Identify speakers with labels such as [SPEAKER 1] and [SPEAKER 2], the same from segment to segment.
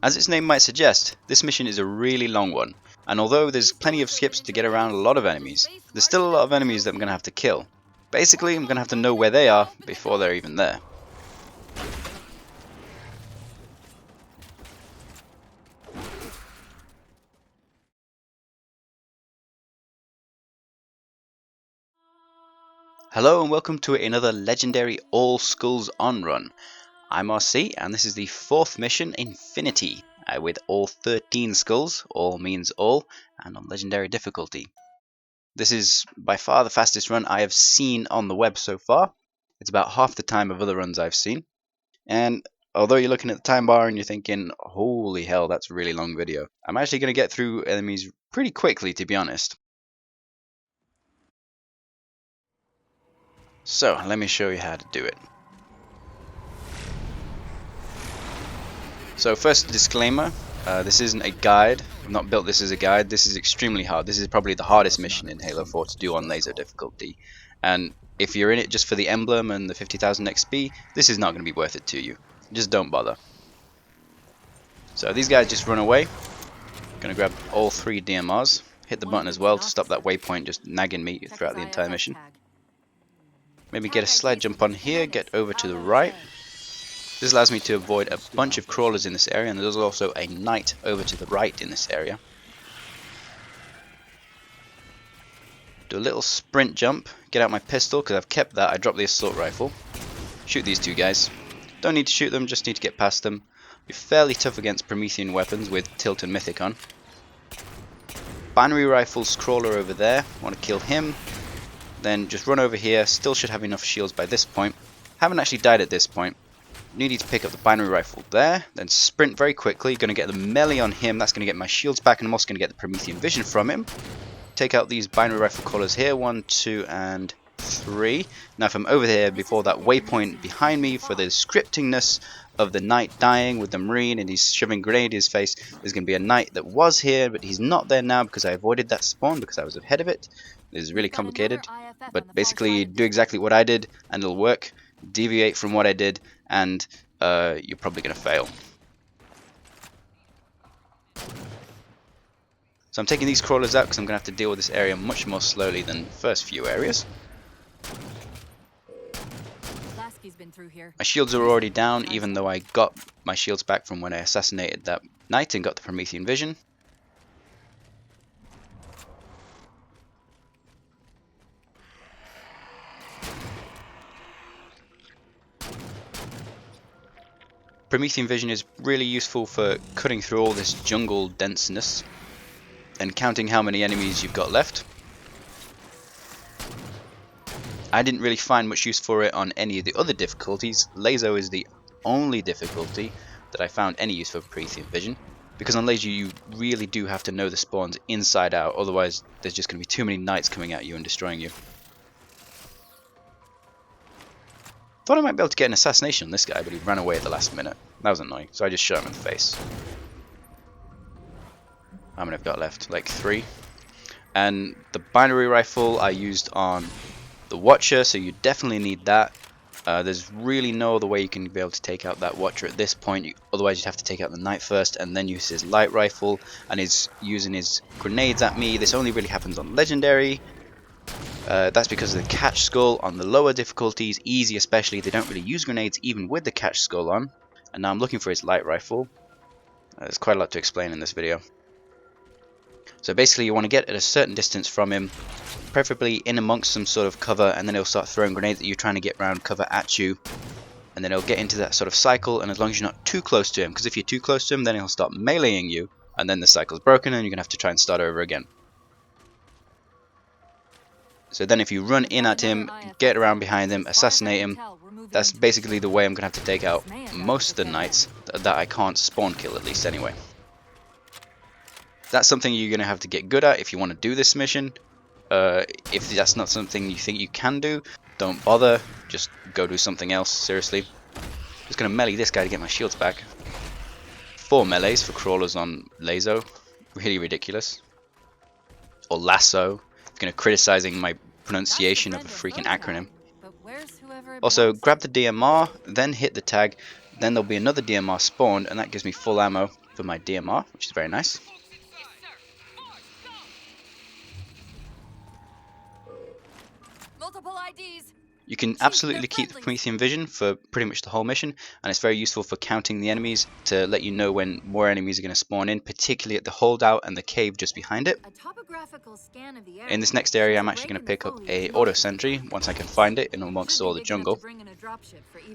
[SPEAKER 1] As its name might suggest, this mission is a really long one, and although there's plenty of skips to get around a lot of enemies, there's still a lot of enemies that I'm going to have to kill. Basically, I'm going to have to know where they are before they're even there. Hello and welcome to another legendary All Skulls On run. I'm RC and this is the 4th mission, Infinity, with all 13 skulls, all means all, and on legendary difficulty. This is by far the fastest run I have seen on the web so far. It's about half the time of other runs I've seen. And although you're looking at the time bar and you're thinking, holy hell, that's a really long video, I'm actually going to get through enemies pretty quickly, to be honest. So, let me show you how to do it. So first disclaimer, this isn't a guide. I've not built this as a guide. This is extremely hard. This is probably the hardest mission in Halo 4 to do on laser difficulty. And if you're in it just for the emblem and the 50,000 XP, this is not going to be worth it to you. Just don't bother. So these guys just run away. Gonna grab all 3 DMRs. Hit the button as well to stop that waypoint just nagging me throughout the entire mission. Maybe get a slide jump on here, get over to the right. This allows me to avoid a bunch of crawlers in this area, and there's also a knight over to the right in this area. Do a little sprint jump, get out my pistol, because I've kept that. I dropped the assault rifle. Shoot these 2 guys. Don't need to shoot them, just need to get past them. Be fairly tough against Promethean weapons with Tilt and Mythic on. Binary rifles crawler over there, want to kill him. Then just run over here, still should have enough shields by this point. Haven't actually died at this point. Need to pick up the binary rifle there, then sprint very quickly. Going to get the melee on him, that's going to get my shields back, and I'm also going to get the Promethean Vision from him. Take out these binary rifle callers here, 1, 2, and 3. Now if I'm over here before that waypoint behind me for the scriptingness of the knight dying with the marine and he's shoving grenade in his face, there's going to be a knight that was here, but he's not there now because I avoided that spawn because I was ahead of it. This is really complicated, but basically do exactly what I did and it'll work. Deviate from what I did and you're probably going to fail. So I'm taking these crawlers out because I'm going to have to deal with this area much more slowly than the first few areas.
[SPEAKER 2] Lasky's been through here.
[SPEAKER 1] My shields are already down even though I got my shields back from when I assassinated that knight and got the Promethean Vision. Promethean Vision is really useful for cutting through all this jungle denseness and counting how many enemies you've got left. I didn't really find much use for it on any of the other difficulties. LASO is the only difficulty that I found any use for Promethean Vision, because on LASO you really do have to know the spawns inside out, otherwise there's just going to be too many knights coming at you and destroying you. Thought I might be able to get an assassination on this guy, but he ran away at the last minute. That was annoying, so I just shot him in the face. How many I've got left? Like 3. And the binary rifle I used on the Watcher, so you definitely need that. There's really no other way you can be able to take out that Watcher at this point. Otherwise you'd have to take out the knight first and then use his light rifle, and he's using his grenades at me. This only really happens on legendary. That's because of the catch skull. On the lower difficulties, easy especially, they don't really use grenades even with the catch skull on. And now I'm looking for his light rifle. There's quite a lot to explain in this video. So basically you want to get at a certain distance from him, preferably in amongst some sort of cover, and then he'll start throwing grenades that you're trying to get round cover at you. And then he'll get into that sort of cycle, and as long as you're not too close to him, because if you're too close to him then he'll start meleeing you, and then the cycle's broken and you're going to have to try and start over again. So then if you run in at him, get around behind him, assassinate him, that's basically the way I'm going to have to take out most of the knights that I can't spawn kill, at least anyway. That's something you're going to have to get good at if you want to do this mission. If that's not something you think you can do, don't bother, just go do something else, seriously. Just going to melee this guy to get my shields back. 4 melees for crawlers on LASO, really ridiculous. Or LASO. Going to criticizing my pronunciation of a freaking acronym. Also, grab the DMR, then hit the tag, Then there'll be another DMR spawned, and that gives me full ammo for my DMR, which is very nice.
[SPEAKER 2] Multiple IDs.
[SPEAKER 1] You can absolutely keep the Promethean Vision for pretty much the whole mission, and it's very useful for counting the enemies to let you know when more enemies are going to spawn in, particularly at the holdout and the cave just behind it.
[SPEAKER 2] A topographical scan of the area
[SPEAKER 1] In this next area, I'm actually going to pick up a auto sentry once I can find it in amongst all the jungle.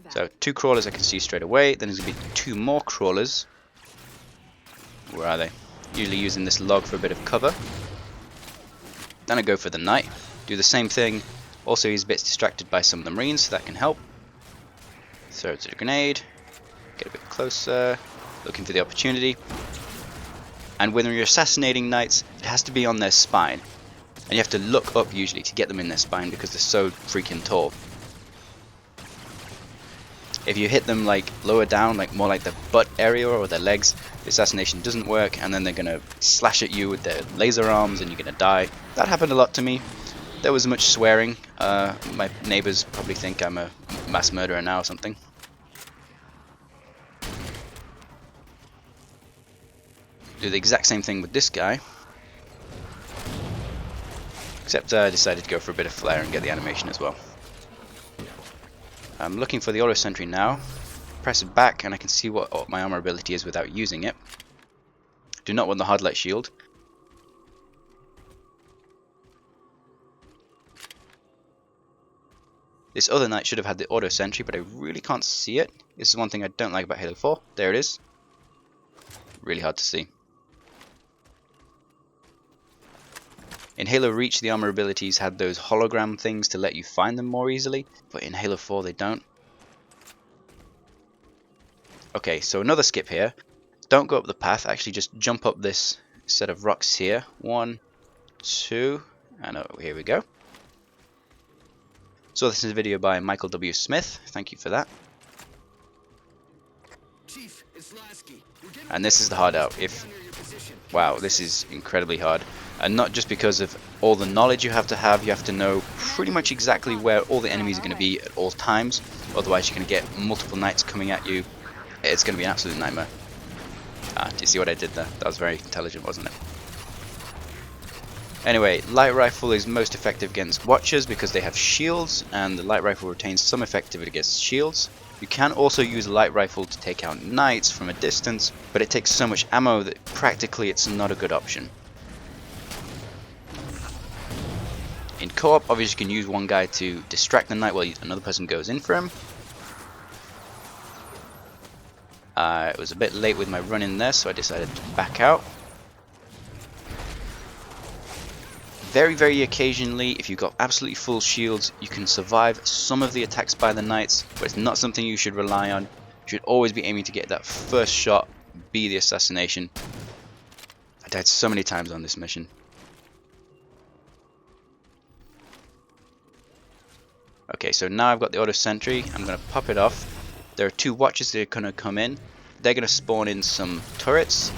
[SPEAKER 1] So 2 crawlers I can see straight away. Then there's going to be 2 more crawlers. Where are they? Usually using this log for a bit of cover. Then I go for the knight. Do the same thing. Also he's a bit distracted by some of the marines, so that can help. Throw it to the grenade. Get a bit closer. Looking for the opportunity. And when you're assassinating knights, it has to be on their spine. And you have to look up usually to get them in their spine because they're so freaking tall. If you hit them like lower down, like more like the butt area or their legs, the assassination doesn't work, and then they're going to slash at you with their laser arms and you're going to die. That happened a lot to me. There was much swearing. My neighbors probably think I'm a mass murderer now or something. Do the exact same thing with this guy. Except I decided to go for a bit of flare and get the animation as well. I'm looking for the auto sentry now. Press it back and I can see what my armor ability is without using it. Do not want the hard light shield. This other knight should have had the auto sentry, but I really can't see it. This is one thing I don't like about Halo 4. There it is. Really hard to see. In Halo Reach, the armor abilities had those hologram things to let you find them more easily, but in Halo 4 they don't. Okay, so another skip here. Don't go up the path, actually just jump up this set of rocks here. 1, 2, and here we go. So this is a video by Michael W. Smith. Thank you for that.
[SPEAKER 3] Chief, it's Lasky.
[SPEAKER 1] And this is the hard out. Wow, this is incredibly hard. And not just because of all the knowledge you have to know pretty much exactly where all the enemies are going to be at all times. Otherwise you're going to get multiple knights coming at you. It's going to be an absolute nightmare. Do you see what I did there? That was very intelligent, wasn't it? Anyway, light rifle is most effective against watchers because they have shields, and the light rifle retains some effectivity against shields. You can also use a light rifle to take out knights from a distance, but it takes so much ammo that practically it's not a good option. In co-op, obviously you can use one guy to distract the knight while another person goes in for him. It was a bit late with my run in there, so I decided to back out. Very, very occasionally, if you've got absolutely full shields, you can survive some of the attacks by the knights, but it's not something you should rely on. You should always be aiming to get that first shot, be the assassination. I died so many times on this mission. Okay, so now I've got the auto sentry. I'm going to pop it off. There are 2 watchers that are going to come in. They're going to spawn in some turrets.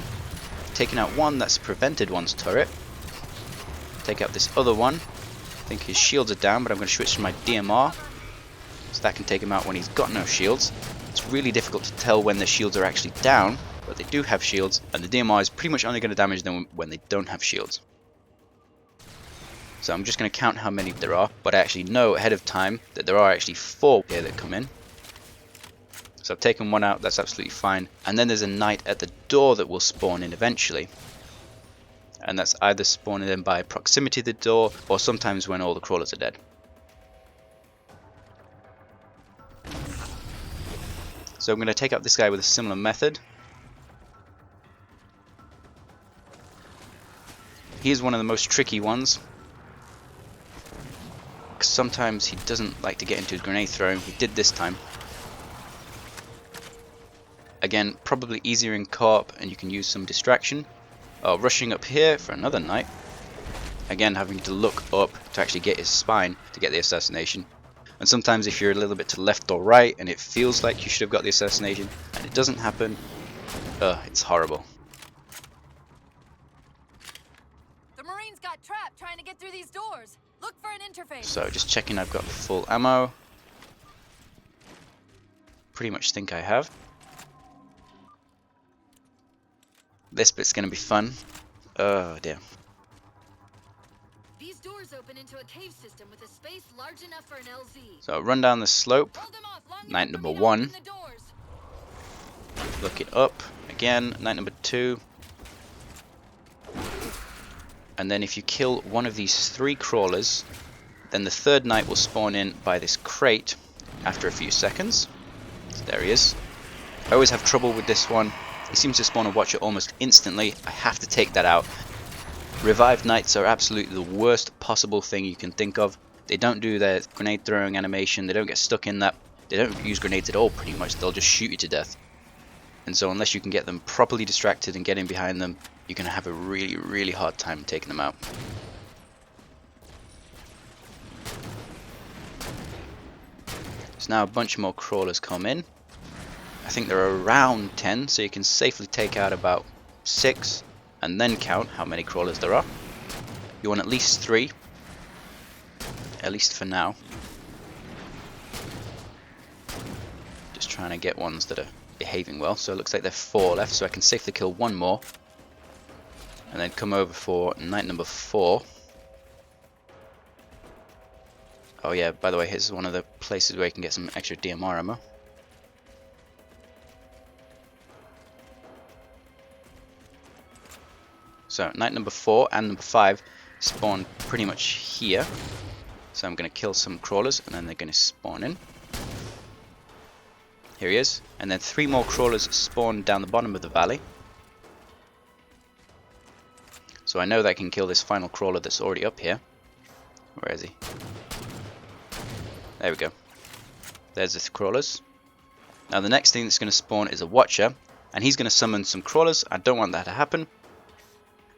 [SPEAKER 1] Taking out one that's prevented one's turret. Take out this other one. I think his shields are down, but I'm going to switch to my DMR. So that can take him out when he's got no shields. It's really difficult to tell when the shields are actually down, but they do have shields, and the DMR is pretty much only going to damage them when they don't have shields. So I'm just going to count how many there are, but I actually know ahead of time that there are actually 4 here that come in. So I've taken one out, that's absolutely fine. And then there's a knight at the door that will spawn in eventually. And that's either spawning in by proximity to the door, or sometimes when all the crawlers are dead. So I'm going to take out this guy with a similar method. He's one of the most tricky ones. Because sometimes he doesn't like to get into his grenade throwing. He did this time. Again, probably easier in co-op, and you can use some distraction. Rushing up here for another knight. Again, having to look up to actually get his spine to get the assassination. And sometimes if you're a little bit to the left or right and it feels like you should have got the assassination and it doesn't happen, it's horrible.
[SPEAKER 2] The Marines got trapped trying to get through these doors. Look for an interface.
[SPEAKER 1] So just checking I've got full ammo. Pretty much think I have. This bit's gonna be fun. Oh dear.
[SPEAKER 2] These doors open into a cave system with a space large enough for an LZ.
[SPEAKER 1] So run down the slope.
[SPEAKER 2] Hold them off long
[SPEAKER 1] Knight
[SPEAKER 2] enough for
[SPEAKER 1] number
[SPEAKER 2] me to
[SPEAKER 1] 1.
[SPEAKER 2] open the doors.
[SPEAKER 1] Look it up. Again, knight number 2. And then if you kill one of these 3 crawlers, then the 3rd knight will spawn in by this crate after a few seconds. So there he is. I always have trouble with this one. He seems to spawn a watcher almost instantly. I have to take that out. Revived knights are absolutely the worst possible thing you can think of. They don't do their grenade throwing animation. They don't get stuck in that. They don't use grenades at all pretty much. They'll just shoot you to death. And so unless you can get them properly distracted and get in behind them, you're going to have a really, really hard time taking them out. So now a bunch more crawlers come in. I think there are around 10, so you can safely take out about 6 and then count how many crawlers there are. You want at least 3, at least for now. Just trying to get ones that are behaving well. So it looks like there are 4 left, so I can safely kill 1 more. And then come over for knight number 4. Oh yeah, by the way, here's one of the places where you can get some extra DMR ammo. So knight number 4 and number 5 spawn pretty much here. So I'm going to kill some crawlers and then they're going to spawn in. Here he is. And then 3 more crawlers spawn down the bottom of the valley. So I know that I can kill this final crawler that's already up here. Where is he? There we go. There's the crawlers. Now the next thing that's going to spawn is a watcher. And he's going to summon some crawlers. I don't want that to happen.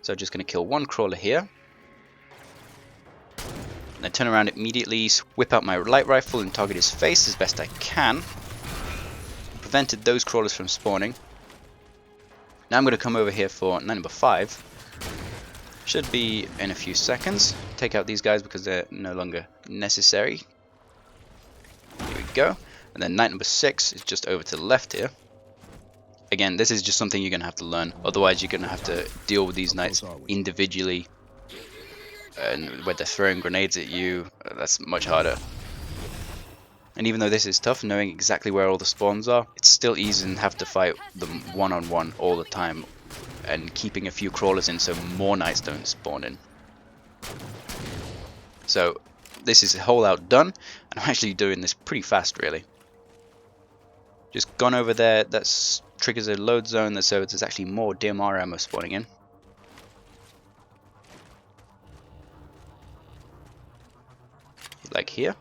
[SPEAKER 1] So I'm just going to kill 1 crawler here. And then turn around immediately, whip out my light rifle and target his face as best I can. Prevented those crawlers from spawning. Now I'm going to come over here for knight number 5. Should be in a few seconds. Take out these guys because they're no longer necessary. Here we go. And then knight number 6 is just over to the left here. Again, this is just something you're going to have to learn. Otherwise, you're going to have to deal with these knights individually. And when they're throwing grenades at you, that's much harder. And even though this is tough, knowing exactly where all the spawns are, it's still easy and have to fight them one-on-one all the time. And keeping a few crawlers in so more knights don't spawn in. So, this is a holdout done. And I'm actually doing this pretty fast, really. Just gone over there, that triggers a load zone, so there's actually more DMR ammo spawning in. Like here.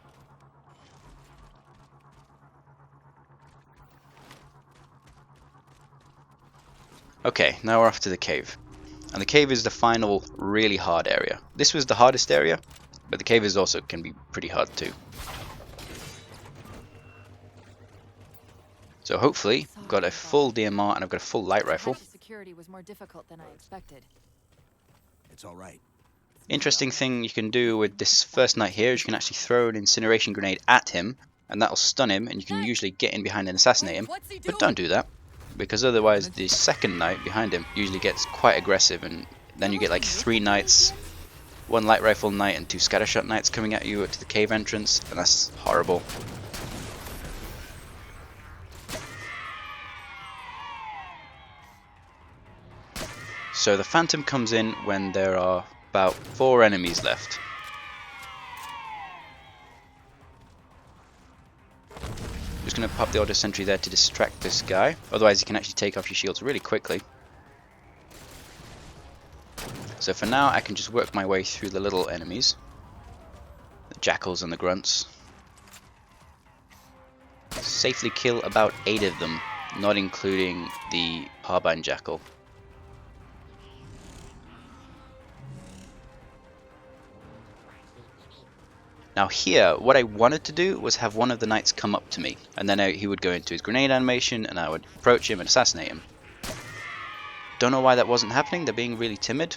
[SPEAKER 1] Okay, now we're off to the cave. And the cave is the final really hard area. This was the hardest area, but the cave is also can be pretty hard too. So hopefully, I've got a full DMR and I've got a full light rifle.
[SPEAKER 2] Security was more difficult than I expected.
[SPEAKER 3] It's all right.
[SPEAKER 1] Interesting thing you can do with this first knight here is you can actually throw an incineration grenade at him, and that'll stun him, and you can usually get in behind and assassinate him. But don't do that, because otherwise the second knight behind him usually gets quite aggressive, and then you get like 3 knights, 1 light rifle knight and 2 scattershot knights coming at you to the cave entrance, and that's horrible. So the Phantom comes in when there are about 4 enemies left. Just going to pop the auto sentry there to distract this guy, otherwise you can actually take off your shields really quickly. So for now I can just work my way through the little enemies, the jackals and the grunts. Safely kill about 8 of them, not including the Harbine Jackal. Now here, what I wanted to do was have one of the knights come up to me, and then he would go into his grenade animation and I would approach him and assassinate him. Don't know why that wasn't happening, they're being really timid.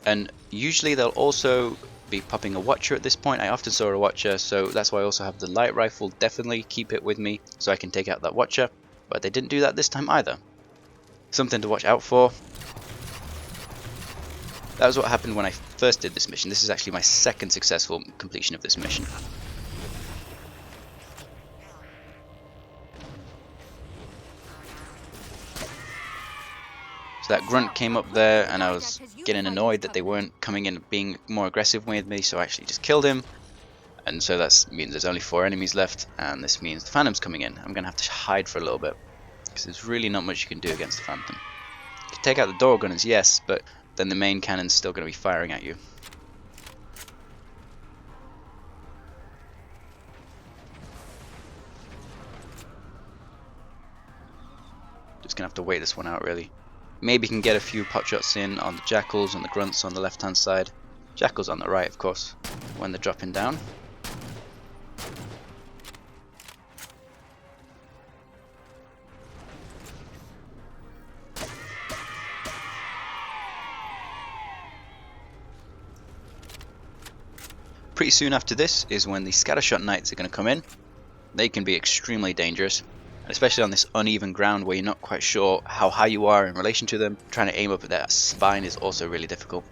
[SPEAKER 1] And usually they'll also be popping a watcher at this point. I often saw a watcher, so that's why I also have the light rifle. Definitely keep it with me so I can take out that watcher, but they didn't do that this time either. Something to watch out for. That was what happened when I first did this mission. This is actually my second successful completion of this mission. So that grunt came up there and I was getting annoyed that they weren't coming in and being more aggressive with me, so I actually just killed him. And so that means there's only 4 enemies left, and this means the Phantom's coming in. I'm going to have to hide for a little bit, because there's really not much you can do against the Phantom. You can take out the door gunners, yes, but then the main cannon's still going to be firing at you. Just going to have to wait this one out, really. Maybe can get a few pot shots in on the jackals and the grunts on the left hand side. Jackals on the right, of course, when they're dropping down. Pretty soon after this is when the Scattershot Knights are going to come in. They can be extremely dangerous, especially on this uneven ground where you're not quite sure how high you are in relation to them. Trying to aim up at their spine is also really difficult.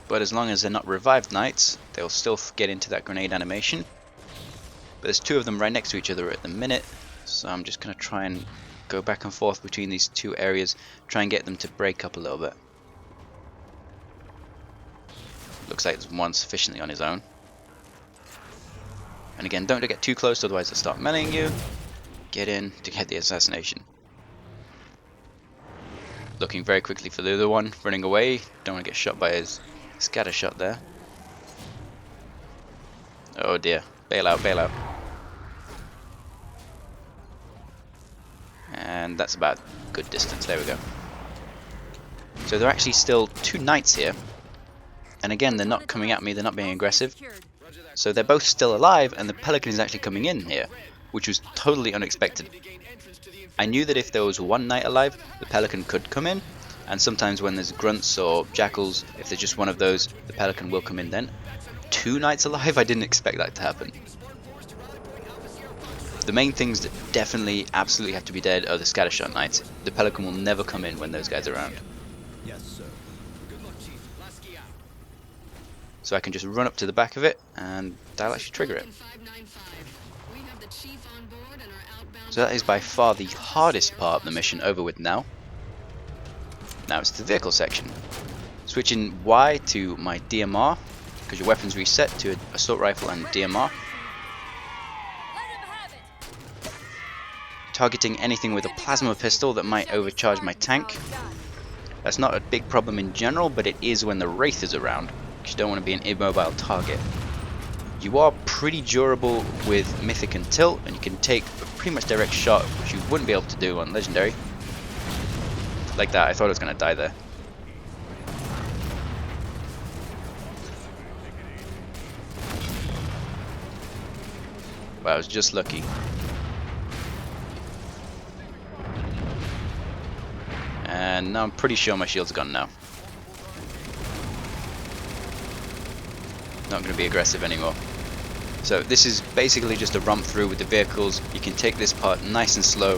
[SPEAKER 1] But as long as they're not revived knights, they'll still get into that grenade animation. But there's 2 of them right next to each other at the minute, so I'm just going to try and go back and forth between these 2 areas, try and get them to break up a little bit. Looks like there's one sufficiently on his own. And again, don't get too close, otherwise they'll start meleeing you. Get in to get the assassination. Looking very quickly for the other one, running away. Don't want to get shot by his scatter shot there. Oh dear, bail out, bail out. And that's about good distance, there we go. So there are actually still 2 knights here. And again, they're not coming at me, they're not being aggressive. So they're both still alive, and the Pelican is actually coming in here, which was totally unexpected. I knew that if there was 1 knight alive, the Pelican could come in, and sometimes when there's grunts or jackals, if there's just one of those, the Pelican will come in then. 2 knights alive? I didn't expect that to happen. The main things that definitely absolutely have to be dead are the Scattershot Knights. The Pelican will never come in when those guys are around.
[SPEAKER 3] Yes, sir. Good luck, Chief. Lasky out.
[SPEAKER 1] So I can just run up to the back of it and that'll actually trigger it. So that is by far the hardest part of the mission over with now. Now it's the vehicle section. Switching Y to my DMR, because your weapons reset to an assault rifle and DMR. Targeting anything with a plasma pistol that might overcharge my tank. That's not a big problem in general, but it is when the Wraith is around, because you don't want to be an immobile target. You are pretty durable with Mythic and Tilt, and you can take a pretty much direct shot, which you wouldn't be able to do on Legendary. Like that, I thought I was going to die there. But I was just lucky. And now I'm pretty sure my shield's gone now. Not going to be aggressive anymore. So this is basically just a romp through with the vehicles. You can take this part nice and slow.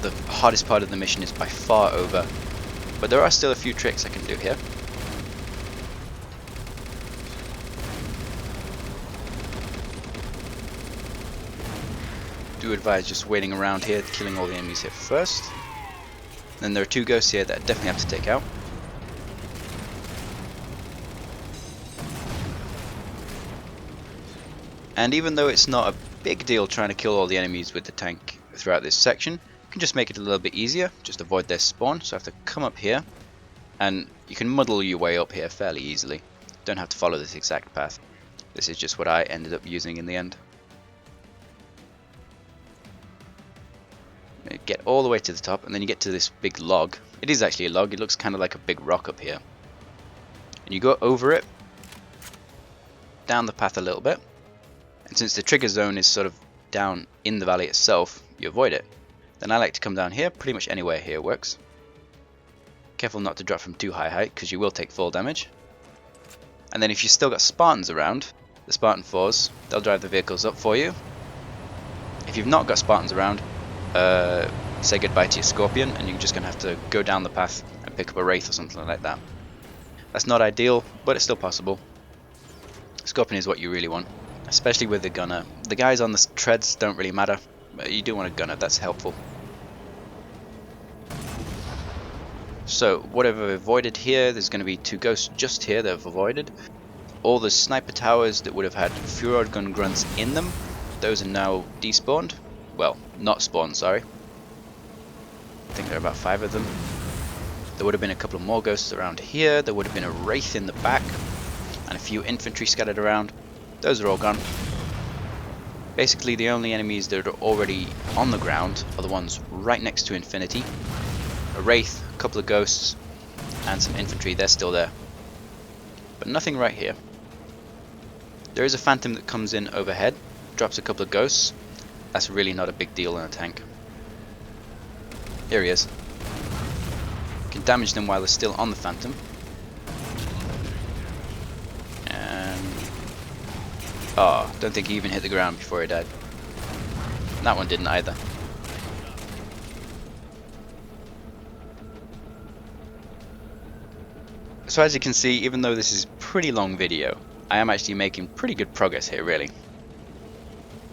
[SPEAKER 1] The hardest part of the mission is by far over. But there are still a few tricks I can do here. Do advise just waiting around here, killing all the enemies here first. Then there are 2 ghosts here that I definitely have to take out. And even though it's not a big deal trying to kill all the enemies with the tank throughout this section, you can just make it a little bit easier, just avoid their spawn. So I have to come up here, and you can muddle your way up here fairly easily. Don't have to follow this exact path. This is just what I ended up using in the end. Get all the way to the top, and then you get to this big log. It is actually a log, it looks kind of like a big rock up here. And you go over it, down the path a little bit, and since the trigger zone is sort of down in the valley itself, you avoid it. Then I like to come down here, pretty much anywhere here works. Careful not to drop from too high height, because you will take full damage. And then if you've still got Spartans around, the Spartan 4s, they'll drive the vehicles up for you. If you've not got Spartans around, say goodbye to your Scorpion, and you're just going to have to go down the path and pick up a Wraith or something like that. That's not ideal, but it's still possible. Scorpion is what you really want, especially with the gunner. The guys on the treads don't really matter, but you do want a gunner, that's helpful. So what I've avoided here, there's going to be 2 ghosts just here that I've avoided. All the sniper towers that would have had Furor gun grunts in them, those are now despawned. Well, not spawned, sorry. I think there are about 5 of them. There would have been a couple of more ghosts around here. There would have been a Wraith in the back. And a few infantry scattered around. Those are all gone. Basically the only enemies that are already on the ground are the ones right next to Infinity. A Wraith, a couple of ghosts, and some infantry, they're still there. But nothing right here. There is a Phantom that comes in overhead, drops a couple of ghosts. That's really not a big deal in a tank. Here he is. Can damage them while they're still on the Phantom. And oh, don't think he even hit the ground before he died. That one didn't either. So as you can see, even though this is a pretty long video, I am actually making pretty good progress here, really.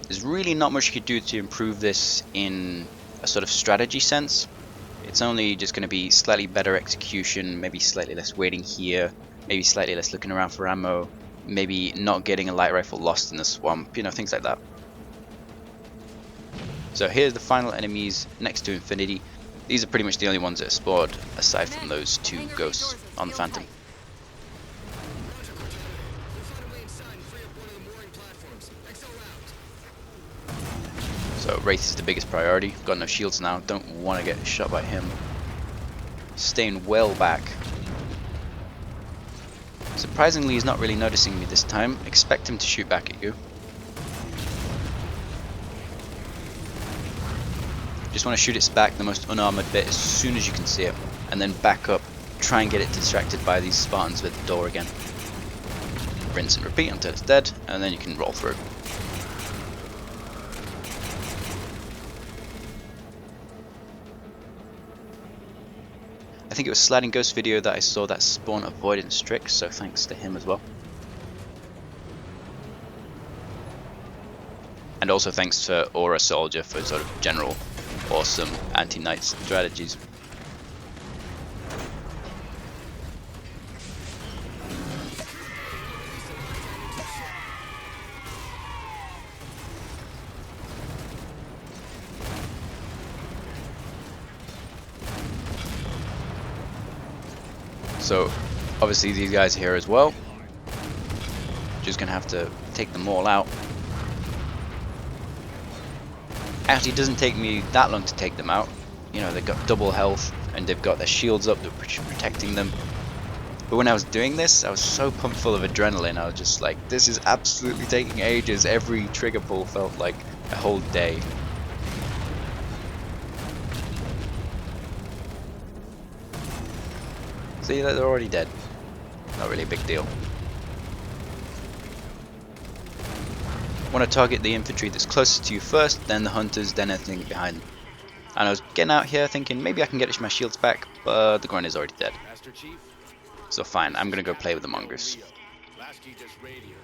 [SPEAKER 1] There's really not much you could do to improve this in a sort of strategy sense. It's only just going to be slightly better execution, maybe slightly less waiting here, maybe slightly less looking around for ammo, maybe not getting a light rifle lost in the swamp, you know, things like that. So here's the final enemies next to Infinity. These are pretty much the only ones that are spawned, aside from those 2 ghosts on the Phantom. So Wraith is the biggest priority. Got no shields now, don't want to get shot by him. Staying well back. Surprisingly, he's not really noticing me this time. Expect him to shoot back at you. Just want to shoot its back, the most unarmored bit, as soon as you can see it, and then back up, try and get it distracted by these Spartans with the door again. Rinse and repeat until it's dead, and then you can roll through. I think it was Sliding Ghost video that I saw that spawn avoidance trick, so thanks to him as well. And also thanks to Aura Soldier for sort of general awesome anti-knight strategies. So obviously these guys are here as well. Just gonna have to take them all out. Actually, it doesn't take me that long to take them out. You know, they've got double health and they've got their shields up that are protecting them. But when I was doing this, I was so pumped full of adrenaline. I was just like, this is absolutely taking ages. Every trigger pull felt like a whole day. See, they're already dead. Not really a big deal. Want to target the infantry that's closest to you first, then the hunters, then anything behind them. And I was getting out here thinking maybe I can get my shields back, but the grunt is already dead. So fine, I'm gonna go play with the mongoose.
[SPEAKER 3] Lasky just radioed.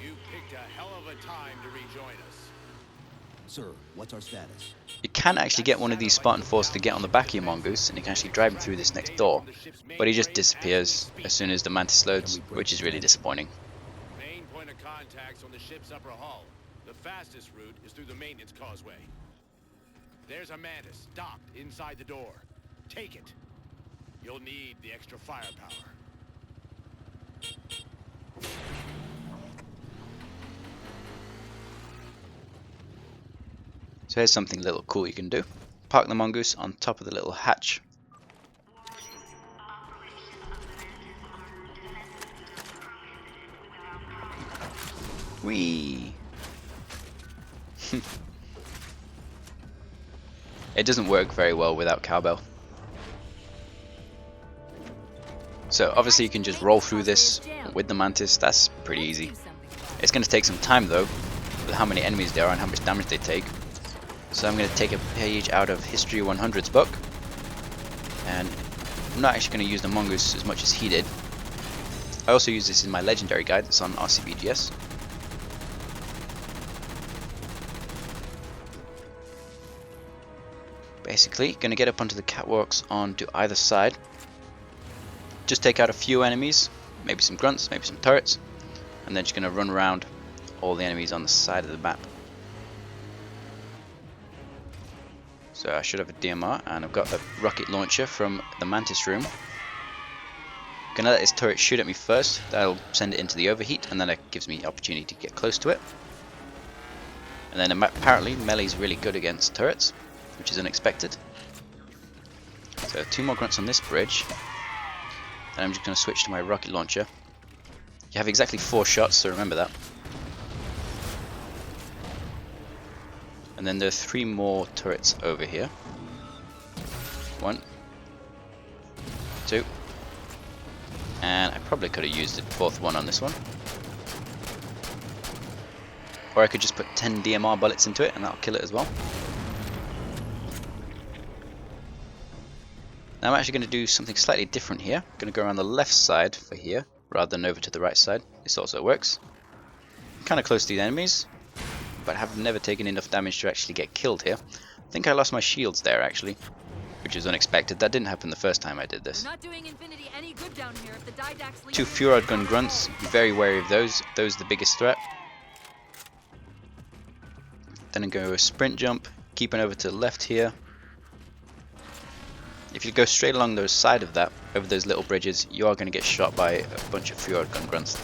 [SPEAKER 3] You picked a hell of a time to rejoin us.
[SPEAKER 4] Sir, what's our status?
[SPEAKER 1] You can actually get one of these Spartan forces to get on the back of your mongoose, and you can actually drive him through this next door. But he just disappears as soon as the mantis loads, which is really disappointing.
[SPEAKER 3] Main point of contact's on the ship's upper hull. The fastest route is through the maintenance causeway. There's a mantis docked inside the door. Take it. You'll need the extra firepower.
[SPEAKER 1] So here's something a little cool you can do. Park the mongoose on top of the little hatch. Whee! It doesn't work very well without cowbell. So obviously you can just roll through this with the Mantis. That's pretty easy. It's going to take some time though, with how many enemies there are and how much damage they take. So I'm going to take a page out of History 100's book, and I'm not actually going to use the mongoose as much as he did. I also use this in my legendary guide that's on RCBGS. Basically, going to get up onto the catwalks onto either side. Just take out a few enemies, maybe some grunts, maybe some turrets, and then just going to run around all the enemies on the side of the map. So I should have a DMR, and I've got the rocket launcher from the Mantis room. Gonna let this turret shoot at me first. That'll send it into the overheat, and then it gives me the opportunity to get close to it. And then apparently melee's really good against turrets, which is unexpected. So 2 more grunts on this bridge. And I'm just going to switch to my rocket launcher. You have exactly 4 shots, so remember that. And then there are 3 more turrets over here. 1, 2, and I probably could have used the 4th one on this one. Or I could just put 10 DMR bullets into it and that'll kill it as well. Now I'm actually going to do something slightly different here. I'm going to go around the left side for here, rather than over to the right side. This also works. I'm kind of close to these enemies, but have never taken enough damage to actually get killed here. I think I lost my shields there actually, which is unexpected. That didn't happen the first time I did this.
[SPEAKER 2] Not doing Infinity any good down here if the Didacts leave.
[SPEAKER 1] 2 Furod gun grunts, be very wary of those. Those are the biggest threat. Then I go a sprint jump, keeping over to the left here. If you go straight along the side of that, over those little bridges, you are going to get shot by a bunch of Furod gun grunts.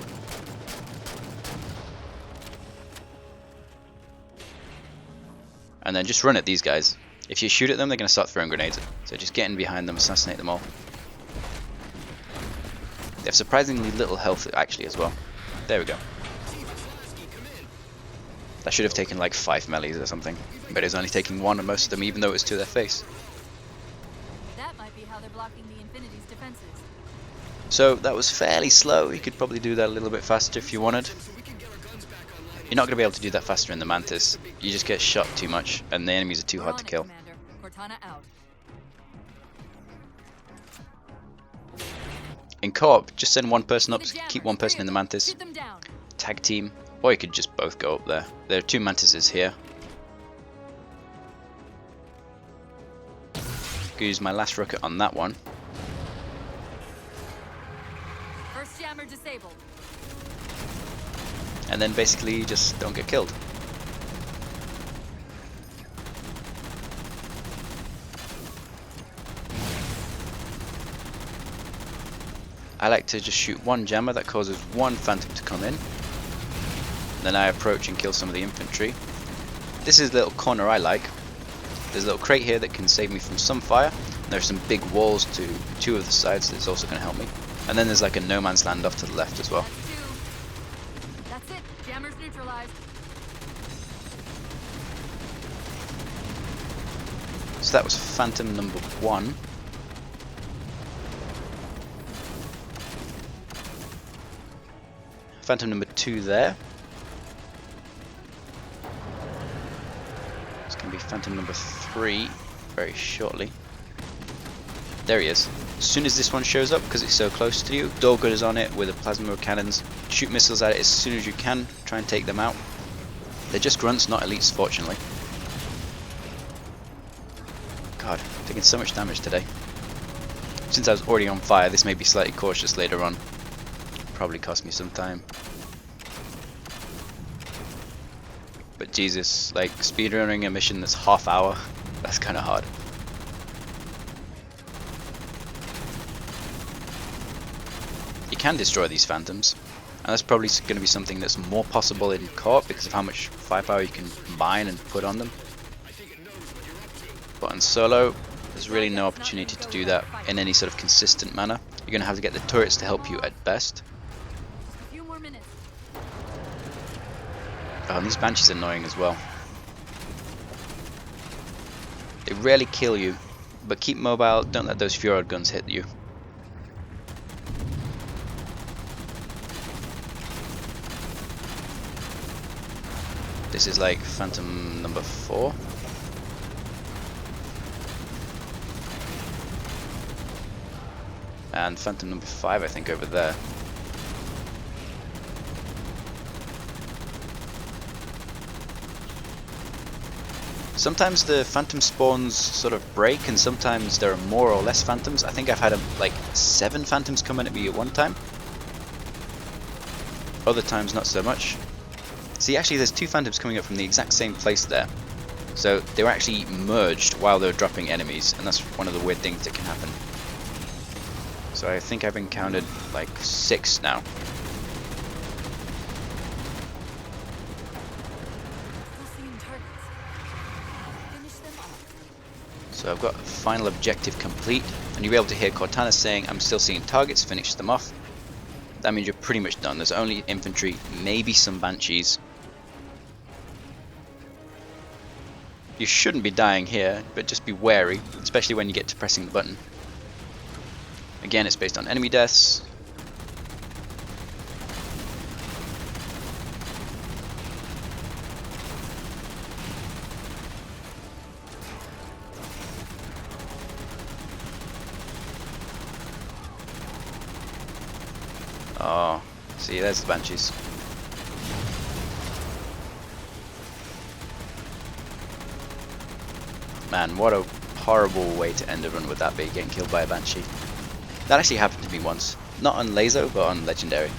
[SPEAKER 1] And then just run at these guys. If you shoot at them, they're going to start throwing grenades. So just get in behind them, assassinate them all. They have surprisingly little health actually as well. There we go. That should have taken like 5 melees or something. But it was only taking 1 on most of them, even though it was to their face.
[SPEAKER 2] That might be how they're blocking the Infinity's defenses.
[SPEAKER 1] So that was fairly slow. You could probably do that a little bit faster if you wanted. You're not going to be able to do that faster in the Mantis. You just get shot too much, and the enemies are too hard to kill.
[SPEAKER 2] Commander. Cortana out.
[SPEAKER 1] In co-op, just send 1 person up,
[SPEAKER 2] The jammers,
[SPEAKER 1] keep 1 person in the Mantis.
[SPEAKER 2] Shoot them down.
[SPEAKER 1] Tag team, or you could just both go up there. There are 2 Mantises here. Could use my last rocket on that one.
[SPEAKER 2] First jammer disabled.
[SPEAKER 1] And then basically just don't get killed. I like to just shoot 1 jammer that causes 1 phantom to come in. Then I approach and kill some of the infantry. This is the little corner I like. There's a little crate here that can save me from some fire. There's some big walls to 2 of the sides that's also going to help me. And then there's like a no man's land off to the left as well.
[SPEAKER 2] That's it. Jammers neutralized.
[SPEAKER 1] So that was phantom number 1. Phantom number 2 there. It's going to be phantom number 3 very shortly. There he is. As soon as this one shows up, because it's so close to you, Dorgood is on it with the plasma cannons. Shoot missiles at it as soon as you can. Try and take them out. They're just grunts, not elites, fortunately. God, I'm taking so much damage today. Since I was already on fire, this may be slightly cautious later on. Probably cost me some time. But Jesus, like speedrunning a mission that's half hour, that's kind of hard. You can destroy these phantoms, and that's probably going to be something that's more possible in co-op because of how much firepower you can combine and put on them. But in solo, there's really no opportunity to do that in any sort of consistent manner. You're going to have to get the turrets to help you at best.
[SPEAKER 2] A few more minutes.
[SPEAKER 1] Oh, and these Banshees are annoying as well. They rarely kill you, but keep mobile, don't let those Furod guns hit you. This is like Phantom number 4. And Phantom number 5, I think, over there. Sometimes the phantom spawns sort of break, and sometimes there are more or less phantoms. I think I've had like 7 phantoms come in at me at one time. Other times not so much. See, actually there's 2 phantoms coming up from the exact same place there. So they were actually merged while they were dropping enemies, and that's one of the weird things that can happen. So I think I've encountered like 6 now. So I've got final objective complete, and you'll be able to hear Cortana saying, "I'm still seeing targets, finish them off." That means you're pretty much done. There's only infantry, maybe some banshees. You shouldn't be dying here, but just be wary, especially when you get to pressing the button. Again, it's based on enemy deaths. Oh, see, there's the banshees. Man, what a horrible way to end a run with that big, getting killed by a banshee. That actually happened to me once. Not on LASO, but on Legendary.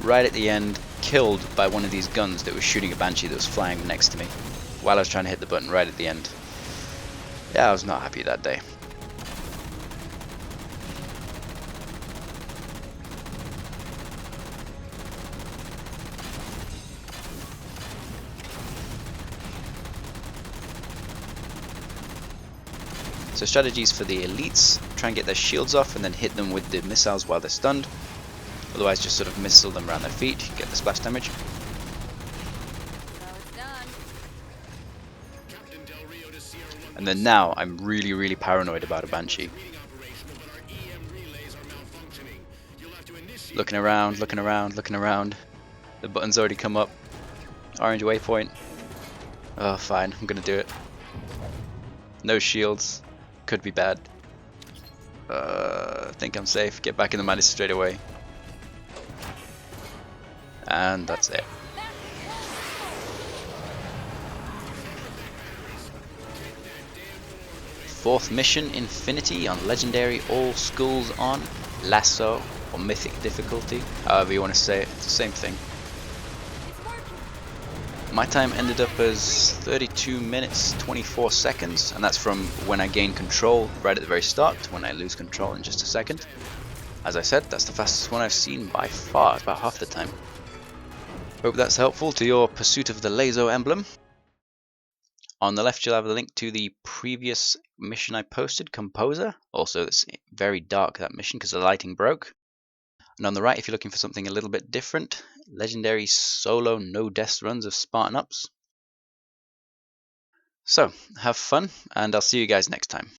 [SPEAKER 1] Right at the end, killed by one of these guns that was shooting a banshee that was flying next to me while I was trying to hit the button right at the end. Yeah, I was not happy that day. So strategies for the elites: try and get their shields off and then hit them with the missiles while they're stunned. Otherwise just sort of missile them around their feet, get the splash damage. And then now I'm really paranoid about a banshee. Looking around. The button's already come up. Orange waypoint. Oh, fine, I'm gonna do it. No shields. Could be bad. I think I'm safe. Get back in the madness straight away. And that's it. Fourth mission, Infinity on Legendary, all schools on Lasso or Mythic difficulty, however you want to say it, it's the same thing. My time ended up as 32 minutes 24 seconds, and that's from when I gain control right at the very start to when I lose control in just a second. As I said, that's the fastest one I've seen by far, about half the time. Hope that's helpful to your pursuit of the LASO emblem. On the left you'll have a link to the previous mission I posted, Composer. Also, it's very dark, that mission, because the lighting broke. And on the right, if you're looking for something a little bit different, Legendary solo no death runs of Spartan Ups. So, have fun, and I'll see you guys next time.